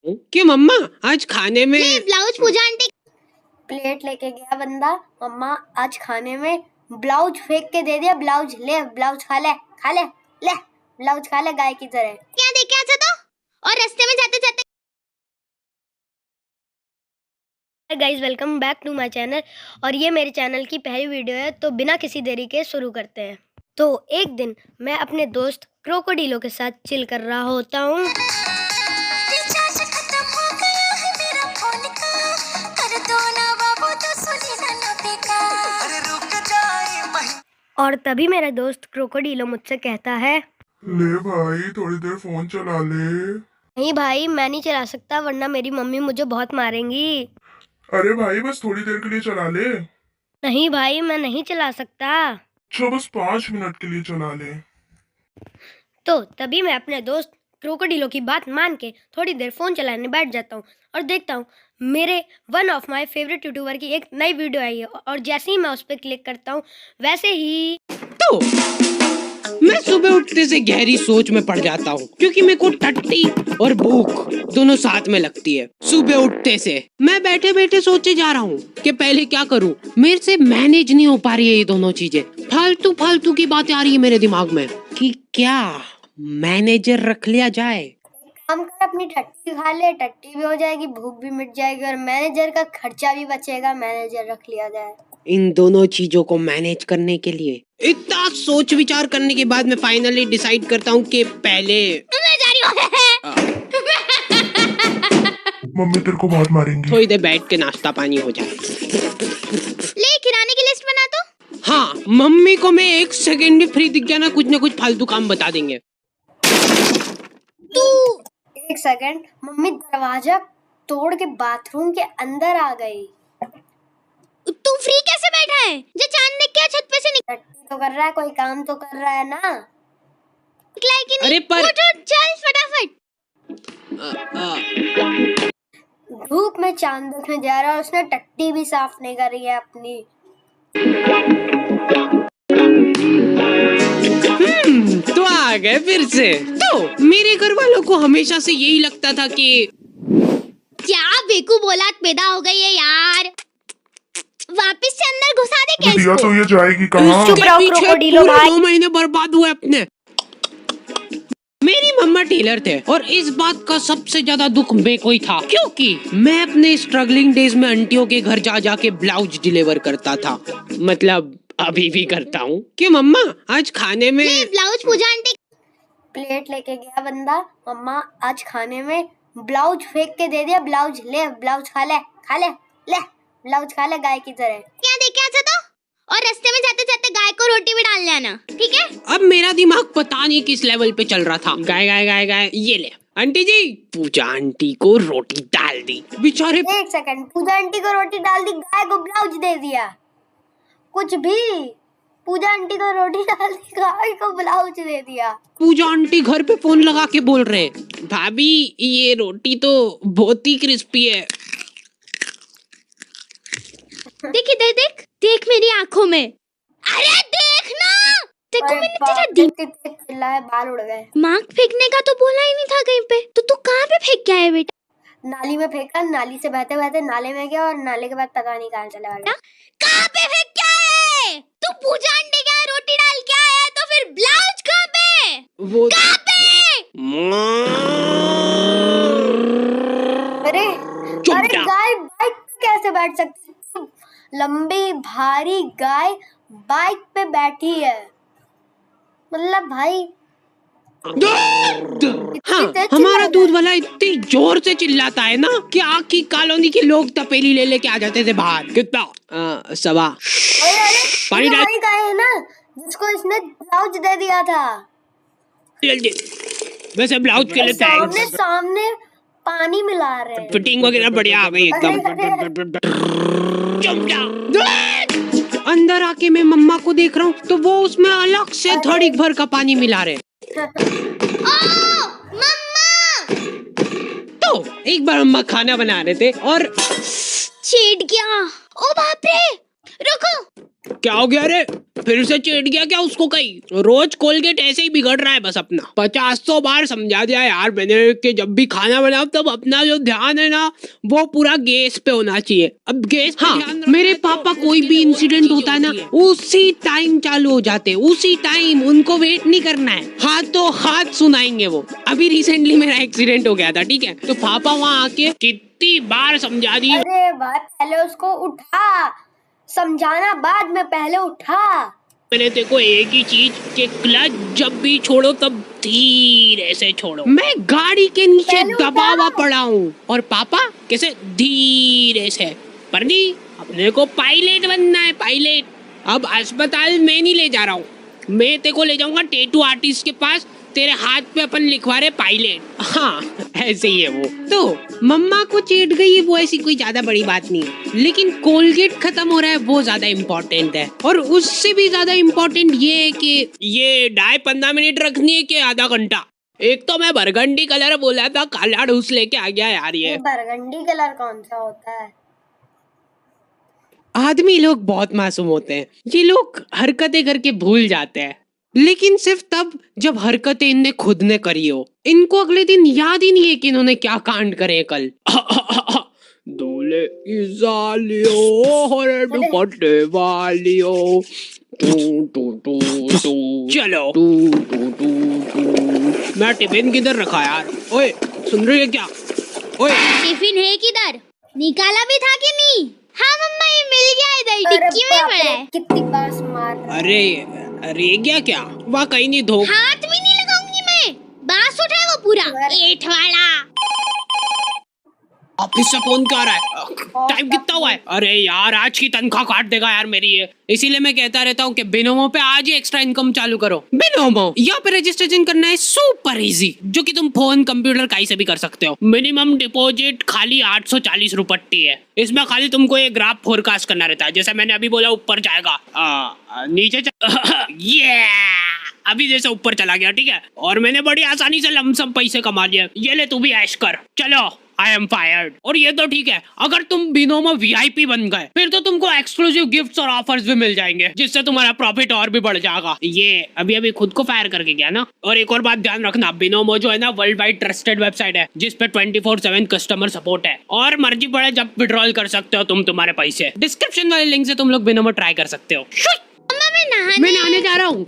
कि मम्मा आज खाने में ब्लाउज पूजा आंटी। प्लेट लेके गया बंदा, मम्मा आज खाने में ब्लाउज फेंक के दे दिया। ब्लाउज ले, ब्लाउज खा ले, खा ले, ले ब्लाउज खा ले गाय की तरह। क्या देखे अच्छा तो, और रास्ते में जाते जाते। Guys welcome back to my channel, और ये मेरे चैनल की पहली वीडियो है, तो बिना किसी देरी के शुरू करते हैं। तो एक दिन मैं अपने दोस्त क्रोकोडिलो के साथ चिल कर रहा होता हूँ। और तभी मेरा दोस्त क्रोकोडिलो मुझसे कहता है, ले भाई थोड़ी देर फोन चला ले। नहीं भाई मैं नहीं चला सकता, वरना मेरी मम्मी मुझे बहुत मारेंगी। अरे भाई बस थोड़ी देर के लिए चला ले। नहीं भाई मैं नहीं चला सकता। अच्छा बस 5 मिनट के लिए चला ले। तो तभी मैं अपने दोस्त क्रोकोडिलो की बात मान के थोड़ी देर फोन चलाने बैठ जाता हूँ और देखता हूँ मेरे one of my favourite YouTuber की एक नई वीडियो आई है, और जैसे ही मैं उस पर क्लिक करता हूँ वैसे ही तो मैं सुबह उठते से गहरी सोच में पड़ जाता हूँ, क्योंकि मेरे को टट्टी और भूख दोनों साथ में लगती है। सुबह उठते से मैं बैठे बैठे सोचे जा रहा हूँ कि पहले क्या करूँ। मेरे से मैनेज नहीं हो पा रही है ये दोनों चीजें। फालतू फालतू की बातें आ रही है मेरे दिमाग में कि क्या मैनेजर रख लिया जाए। काम कर, अपनी टट्टी खा ले, टट्टी भी हो जाएगी, भूख भी मिट जाएगी, और मैनेजर का खर्चा भी बचेगा। मैनेजर रख लिया जाए। इन दोनों चीजों को मैनेज करने के लिए इतना सोच विचार करने के बाद मैं फाइनली डिसाइड करता हूँ कि पहले मैं जा रही हूँ। मम्मी तेरे को बहुत मारेंगी। थोड़ी देर बैठ के नाश्ता पानी हो जाए। ले किराने की लिस्ट बना तो। हाँ, मम्मी को मैं 1 सेकंड भी फ्री दिख गया ना, कुछ ना कुछ फालतू काम बता देंगे। तू 1 सेकंड, मम्मी दरवाजा तोड़ के बाथरूम के अंदर आ गई। तू फ्री कैसे बैठा है? जो चांद देख के छत पे से टट्टी तो कर रहा है, कोई काम तो कर रहा है ना। निकला है कि नहीं? अरे पर उठ उठ, चल फटाफट। धूप में चांद देखने जा रहा है, उसने टट्टी भी साफ नहीं करी है अपनी। तो आ गए फिर से। तो मेरे घर वालों को हमेशा से यही लगता था कि क्या बेकूफ औलाद पैदा हो गई है यार। वापस से अंदर घुसा दे क्या दिया इसको? तो ये जाएगी कहाँ? इसके पीछे पूरे 2 महीने बर्बाद हुए अपने। मेरी मम्मा टेलर थे, और इस बात का सबसे ज्यादा दुख मेरे को ही था, क्योंकि मैं अपने स्ट्रगलिंग डेज में आंटियों के घर जा जाके ब्लाउज डिलीवर करता था। मतलब अभी भी करता हूँ। कि मम्मा आज खाने में ब्लाउज पूजा आंटी। प्लेट लेके गया बंदा, मम्मा आज खाने में ब्लाउज फेंक के दे दिया। ब्लाउज ले, ब्लाउज खा ले, खा ले, ले ब्लाउज खा ले गाय की तरह। क्या देखे अच्छा तो, और रास्ते में जाते जाते गाय को रोटी भी डाल लेना, ठीक है? अब मेरा दिमाग पता नहीं किस लेवल पे चल रहा था। गाय गाय गाय गाय, ये ले आंटी जी। पूजा आंटी को रोटी डाल दी। बेचारे 1 सेकंड, पूजा आंटी को रोटी डाल दी, गाय को ब्लाउज दे दिया। कुछ भी, पूजा आंटी को रोटी डाल दी, गाय को ब्लाउज दे दिया। पूजा आंटी घर पे फोन लगा के बोल रहे, भाभी ये रोटी तो बहुत ही क्रिस्पी है। देख इधर, देख देख मेरी आंखों में। अरे देख ना, देखो मैंने तेरा चिल्लाया, बाल उड़ गए। दिमाग फेंकने का तो बोला ही नहीं था कहीं पे। तो तू कहाँ पे फेंक के आया बेटा? नाली में फेंका, नाली से बहते बहते नाले में गया, और नाले के बाद पता नहीं कहाँ चला गया। कहाँ पे फेंक के आया? तू पूजा आंटी के यहाँ रोटी डाल के आया है, तो फिर ब्लाउज कहाँ पे? वो कहाँ पे? अरे चुप अरे जा। गाय बाइक पे कैसे बैठ सकती है? लंबी भारी गाय बाइक पे बैठी है, मतलब भाई। हाँ, हमारा दूध वाला इतनी जोर से चिल्लाता है ना कि आखी कॉलोनी के लोग तपेली ले लेके आ जाते थे बाहर। कितना सवा पानी डाल। वही गाय है ना जिसको इसने ब्लाउज दे दिया था। जल्दी, वैसे ब्लाउज के लिए सामने थैंक्स। सामने पानी मिला रहे हैं। फिटिंग वगैरह बढ़िया आ गई एकदम। चुप जा। अंदर आके मैं मम्मा को देख रहा हूँ, तो वो उसमें अलग से थोड़ी भर का पानी मिला रहे। मम्मा! तो एक बार मम्मा खाना बना रहे थे और छेड़ गया। ओ बाप रे, रुको। क्या हो गया रे? फिर से चिढ़ गया क्या उसको? कहीं रोज कोलगेट ऐसे ही बिगड़ रहा है बस अपना। 50 बार समझा दिया यार मैंने कि जब भी खाना बनाओ तब अपना जो ध्यान है ना वो पूरा गैस पे होना चाहिए। अब गैस पे ध्यान रखना मेरे पापा कोई भी इंसिडेंट होता है ना उसी टाइम चालू हो जाते, उसी टाइम, उनको वेट नहीं करना है, हाथों हाथ सुनाएंगे वो। अभी रिसेंटली मेरा एक्सीडेंट हो गया था, ठीक है, तो पापा वहाँ आके कितनी बार समझा दिए। अरे भाई पहले उसको उठा, समझाना बाद में, पहले उठा। मैंने तेरे को एक ही चीज कि क्लच जब भी छोड़ो तब धीरे से छोड़ो। मैं गाड़ी के नीचे दबा हुआ पड़ा हूँ और पापा कैसे धीरे से। पर नहीं, अपने को पायलट बनना है, पायलट। अब अस्पताल में नहीं ले जा रहा हूँ, मैं तेरे को ले जाऊंगा टैटू आर्टिस्ट के पास, तेरे हाथ पे अपन लिखवा रहे पायलट। हाँ ऐसे ही है वो। तो मम्मा को चेट गई वो ऐसी कोई ज्यादा बड़ी बात नहीं है, लेकिन कोलगेट खत्म हो रहा है वो ज्यादा इम्पोर्टेंट है। और उससे भी ज्यादा इम्पोर्टेंट ये है कि ये डाई 15 मिनट रखनी है कि आधा घंटा। एक तो मैं बरगंडी कलर बोला था, काला ढूस लेके आ गया यार ये। बरगंडी कलर कौन सा होता है? आदमी लोग बहुत मासूम होते हैं, ये लोग हरकतें करके भूल जाते हैं, लेकिन सिर्फ तब जब हरकतें इनने खुद ने करी हो। इनको अगले दिन याद ही नहीं है कि इन्होंने क्या कांड करे कल। दूल्हे की सालियों हरे दुपट्टे वालियों, टू टू टू टू, चलो टू टू टू टू। मैं टिफिन किधर रखा यार? ओए सुन रही है क्या? ओए टिफिन है किधर? निकाला भी था कि नहीं? हाँ मम्मा ये मिल गया इधर डिक्की में पड़ा है। कितनी बार मार रहा है। अरे गया क्या? वहाँ कहीं नहीं धो। हाथ भी नहीं लगाऊंगी मैं, बांस उठा वो पूरा एठ वाला। ऑफिस से फोन क्यों आ रहा है? टाइम कितना हुआ है? अरे यार आज की तनख्वाह काट देगा यार मेरी ये, इसीलिए मैं कहता रहता हूँ कि बिनोमो पे आज ही एक्स्ट्रा इनकम चालू करो। बिनोमो यहाँ पे रजिस्ट्रेशन करना है सुपर इजी, जो कि तुम फोन कंप्यूटर कहीं से भी कर सकते हो। मिनिमम डिपॉजिट खाली 840 रुपट्टी है। इसमें खाली तुमको एक ग्राफ फोरकास्ट करना रहता है, जैसे मैंने अभी बोला ऊपर जाएगा, नीचे ये अभी जैसे ऊपर चला गया, ठीक है। और मैंने बड़ी आसानी से लमसम पैसे कमा लिए। ये ले तू भी ऐश कर, चलो आई एम फायर्ड। और ये तो ठीक है, अगर तुम बिनोमो VIP बन गए फिर तो तुमको एक्सक्लूसिव गिफ्ट्स और ऑफर्स भी मिल जाएंगे, जिससे तुम्हारा प्रॉफिट और भी बढ़ जाएगा। ये अभी खुद को फायर करके गया ना। और एक और बात ध्यान रखना, बिनोमो जो है ना वर्ल्ड वाइड ट्रस्टेड वेबसाइट है, जिसपे 24/7 कस्टमर सपोर्ट है, और मर्जी पड़े जब विड्रॉल कर सकते हो तुम तुम्हारे पैसे। डिस्क्रिप्शन वाले लिंक से तुम लोग बिनोमो ट्राई कर सकते हो। मम्मा मैं नहाने जा रहा हूँ।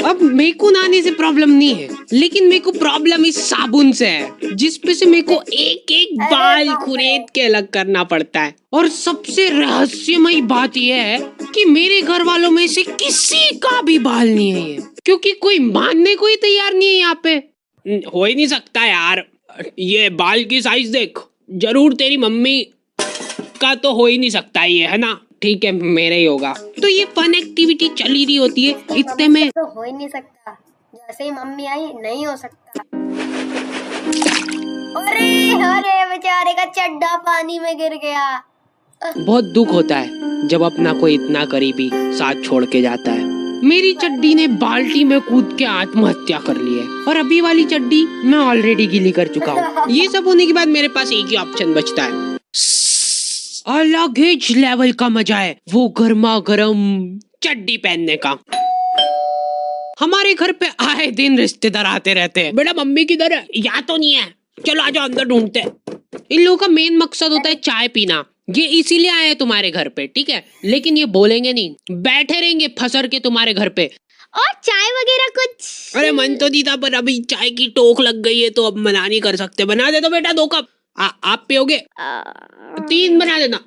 अब मेरे को नहाने से प्रॉब्लम नहीं है, लेकिन मेरे को प्रॉब्लम इस साबुन से है, जिसपे से मेरे को एक एक बाल खुरेद के अलग करना पड़ता है। और सबसे रहस्यमयी बात यह है कि मेरे घर वालों में से किसी का भी बाल नहीं है ये, क्योंकि कोई मानने को ही तैयार नहीं है यहाँ पे। हो ही नहीं सकता यार, ये बाल की साइज देख, जरूर तेरी मम्मी का तो हो ही नहीं सकता ये, है ना? ठीक है मेरा ही होगा। तो ये फन एक्टिविटी चली रही होती है, इतने में तो हो ही नहीं सकता, जैसे ही मम्मी आई नहीं हो सकता। अरे बेचारे का चड्डा पानी में गिर गया। बहुत दुख होता है जब अपना कोई इतना करीबी साथ छोड़ के जाता है। मेरी चड्डी ने बाल्टी में कूद के आत्महत्या कर ली है, और अभी वाली चड्डी मैं ऑलरेडी गीली कर चुका हूँ। ये सब होने के बाद मेरे पास एक ही ऑप्शन बचता है, अलग ही लेवल का मजा है वो गर्मा गर्म चड्डी पहनने का। हमारे घर पे आए दिन रिश्तेदार आते रहते हैं। बेटा मम्मी किधर है? या तो नहीं है, चलो आ जाओ अंदर ढूंढते हैं। इन लोगों का मेन मकसद होता है चाय पीना। ये इसीलिए आए हैं तुम्हारे घर पे, ठीक है, लेकिन ये बोलेंगे नहीं, बैठे रहेंगे फसर के तुम्हारे घर पे। और चाय वगैरह कुछ? अरे मन तो नहीं था, पर अभी चाय की टोक लग गई है तो अब मना नहीं कर सकते। बना दे तो बेटा 2 कप। आप पियोगे? 3 बना देना।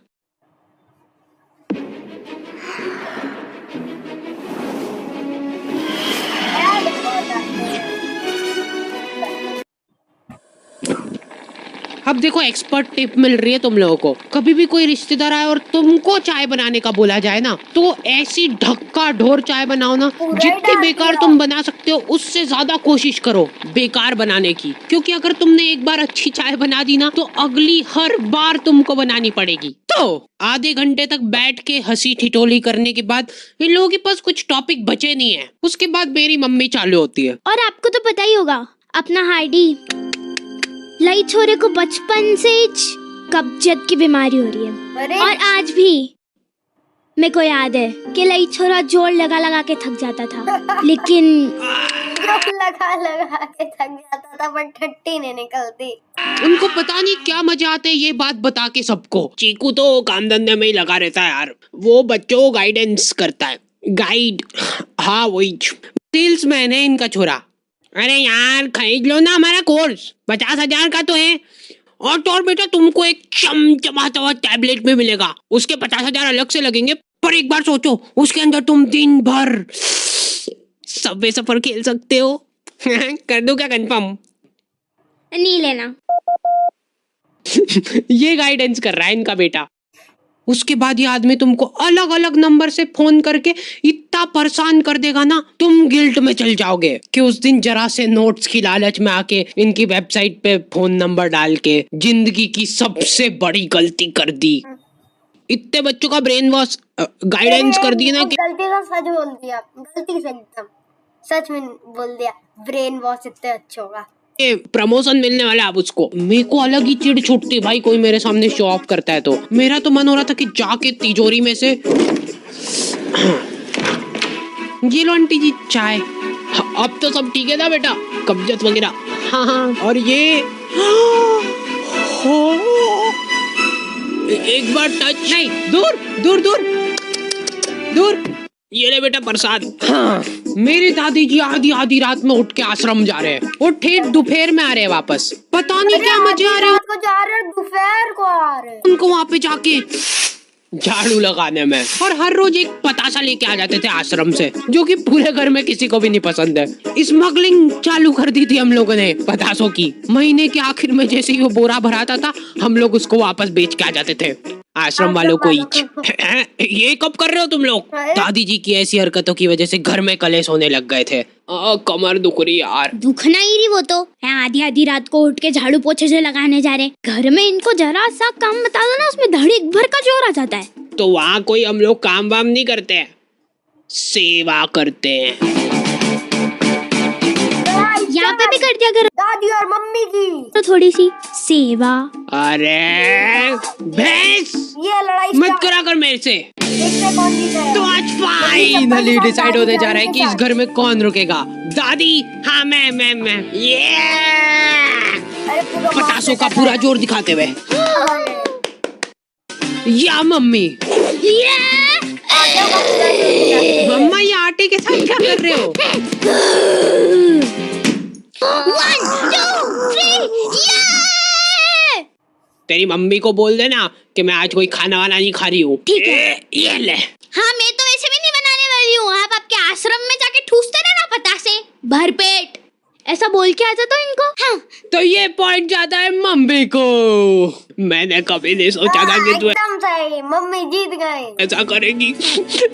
अब देखो एक्सपर्ट टिप मिल रही है तुम लोगों को। कभी भी कोई रिश्तेदार आए और तुमको चाय बनाने का बोला जाए ना, तो ऐसी ढक्का ढोर चाय बनाओ ना, जितनी बेकार तुम बना सकते हो उससे ज्यादा कोशिश करो बेकार बनाने की। क्योंकि अगर तुमने एक बार अच्छी चाय बना दी ना, तो अगली हर बार तुमको बनानी पड़ेगी। तो आधे घंटे तक बैठ के हंसी ठिठोली करने के बाद इन लोगों के पास कुछ टॉपिक बचे नहीं है। उसके बाद मेरी मम्मी चालू होती है। और आपको तो पता ही होगा, अपना हार्डी लई छोरे को बचपन से ही कब्जियत की बीमारी हो रही है। और आज भी मेरे को याद है कि लई छोरा जोर लगा लगा के थक जाता था, लेकिन लगा लगा के थक जाता था पर ठट्टी नहीं निकलती। उनको पता नहीं क्या मजा आता है ये बात बता के सबको। चीकू तो काम धंधे में ही लगा रहता है यार, वो बच्चों को गाइडेंस करता है। गाइड, हाँ वही सेल्समैन है इनका छोरा। अरे यार खरीद लो ना हमारा कोर्स, 50,000 का तो है। और बेटा तुमको एक चमचमाता हुआ टैबलेट में मिलेगा, उसके 50,000 अलग से लगेंगे। पर एक बार सोचो, उसके अंदर तुम दिन भर सबवे सफर खेल सकते हो। कर दो क्या कंफर्म? नहीं लेना। ये गाइडेंस कर रहा है इनका बेटा। उसके बाद ये आदमी तुमको अलग अलग नंबर से फोन करके इतना परेशान कर देगा ना, तुम गिल्ट में चल जाओगे कि उस दिन जरा से नोट्स की लालच में आके इनकी वेबसाइट पे फोन नंबर डाल के जिंदगी की सबसे बड़ी गलती कर दी। इतने बच्चों का ब्रेन वॉश गाइडेंस कर दी ना कि गलती तो सच बोल दिया, गलती से एकदम सच में बोल दिया। ब्रेन वॉश इतने अच्छा होगा, प्रमोशन मिलने वाला अब उसको। मेरे को अलग ही चिढ़ छुटती भाई, कोई मेरे सामने शो ऑफ करता है तो। मेरा तो मन हो रहा था कि जाके तिजोरी में से ये लो आंटी जी चाय। अब तो सब ठीक है ना बेटा, कब्जियत वगैरह? हाँ हाँ। और ये एक बार टच नहीं, दूर दूर दूर दूर। ये ले बेटा प्रसाद। हाँ, मेरी दादी जी आधी आधी रात में उठ के आश्रम जा रहे हैं और ठेठ दोपहर में आ रहे हैं वापस। पता नहीं क्या मजे आ रहे हैं रात को जा रहे हैं, दोपहर को आ रहे हैं। उनको वहाँ पे जाके झाड़ू लगाने में। और हर रोज एक पतासा लेके आ जाते थे आश्रम से, जो कि पूरे घर में किसी को भी नहीं पसंद है। स्मगलिंग चालू कर दी थी हम लोगों ने पतासों की। महीने के आखिर में जैसे ही वो बोरा भराता था, हम लोग उसको वापस बेच के आ जाते थे आश्रम वालों को ईच। ये कब कर रहे हो तुम लोग? दादी जी की ऐसी हरकतों की वजह से घर में कलेश होने लग गए थे। कमर दुख रही यार। दुखना ही रही वो तो। आधी आधी रात को उठ के झाड़ू पोछे से लगाने जा रहे। घर में इनको जरा सा काम बता दो ना, उसमें धड़ीक भर का जोर आ जाता है। तो वहाँ कोई हम लोग काम वाम नहीं करते हैं, सेवा करते हैं। यहाँ पे भी कर दिया करो दादी और मम्मी की तो थोड़ी सी सेवा। अरे भैंस, ये लड़ाई मत करा कर मेरे से। देखते कौन जीता तो आज फाइनली डिसाइड होने जा रहा है कि इस घर में कौन रुकेगा। दादी, हाँ मैं ये पतासों का पूरा जोर दिखाते हुए। या मम्मी, मम्मा ये आटे के साथ क्या कर रहे हो? 1 2 3 तेरी मम्मी को बोल देना कि मैं आज कोई खाना वाना नहीं खा रही हूँ। ठीक है। ये ले। हाँ, मैं तो वैसे भी नहीं बनाने वाली हूँ। आप आपके आश्रम में जाके ठूसते रहना पतासे भर पेट, ऐसा बोल के आ जाता इनको। हाँ। तो ये पॉइंट जाता है मम्मी को। मैंने कभी नहीं सोचा था कि तू एकदम सही, मम्मी जीत गई। ऐसा करेगी।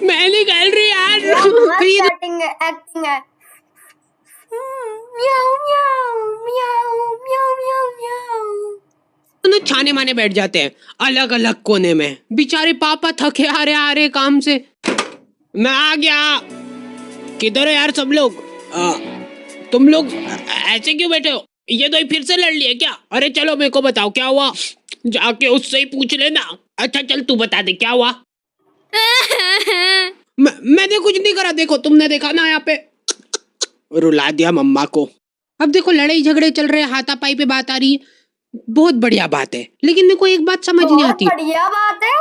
मैं नहीं खेल रही यार। एक्टिंग है, एक्टिंग है। म्याऊ म्याऊ म्याऊ म्याऊ म्याऊ म्याऊ। दोनों छाने माने बैठ जाते हैं अलग अलग कोने में। बेचारे पापा थके आ रहे काम से। मैं आ गया। किधर है यार सब लोग? तुम लोग ऐसे क्यों बैठे हो? ये तो फिर से लड़ लिए क्या? अरे चलो मेरे को बताओ क्या हुआ, जाके उससे ही पूछ लेना। अच्छा चल तू बता दे क्या हुआ। मैंने कुछ नहीं करा, देखो तुमने देखा ना यहाँ पे। रुला दिया मम्मा को। अब देखो लड़ाई झगड़े चल रहे हैं, हाथापाई पे बात आ रही है, बहुत बढ़िया बात है। लेकिन मेरे को एक बात समझ नहीं आती, बढ़िया बात है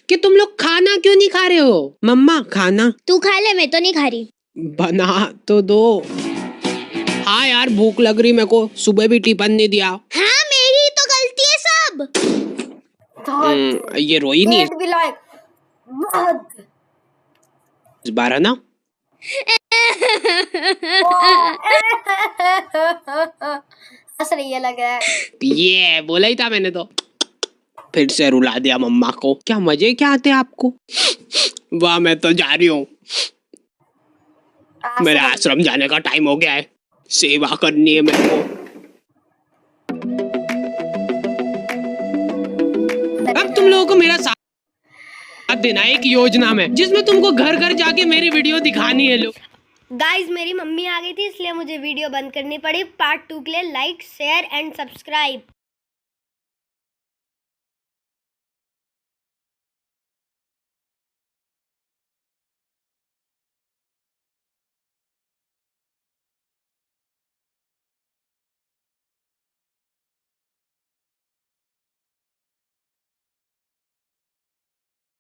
कि तुम लोग खाना क्यों नहीं खा रहे हो? मम्मा खाना तू खा ले, मैं तो नहीं खा रही। बना तो दो। हाँ यार भूख लग रही मेरे को, सुबह भी टिफिन नहीं दिया। हाँ, मेरी तो गलती है सब। ये रोई नहीं पेट भी लाए बहुत। इस बार है ना। हंस रही है लग रहा है। ये बोला ही था मैंने तो। फिर से रुला दिया मम्मा को। क्या मजे क्या आते हैं आपको? वाह, मैं तो जा रही हूँ। मेरे आश्रम जाने का टाइम हो गया है, सेवा करनी है मेरे को। अब तुम लोगों को मेरा साथ देना है एक योजना में, जिसमें तुमको घर घर जाके मेरी वीडियो दिखानी है। लोग गाइस, मेरी मम्मी आ गई थी इसलिए मुझे वीडियो बंद करनी पड़ी। पार्ट 2 के लिए लाइक शेयर एंड सब्सक्राइब।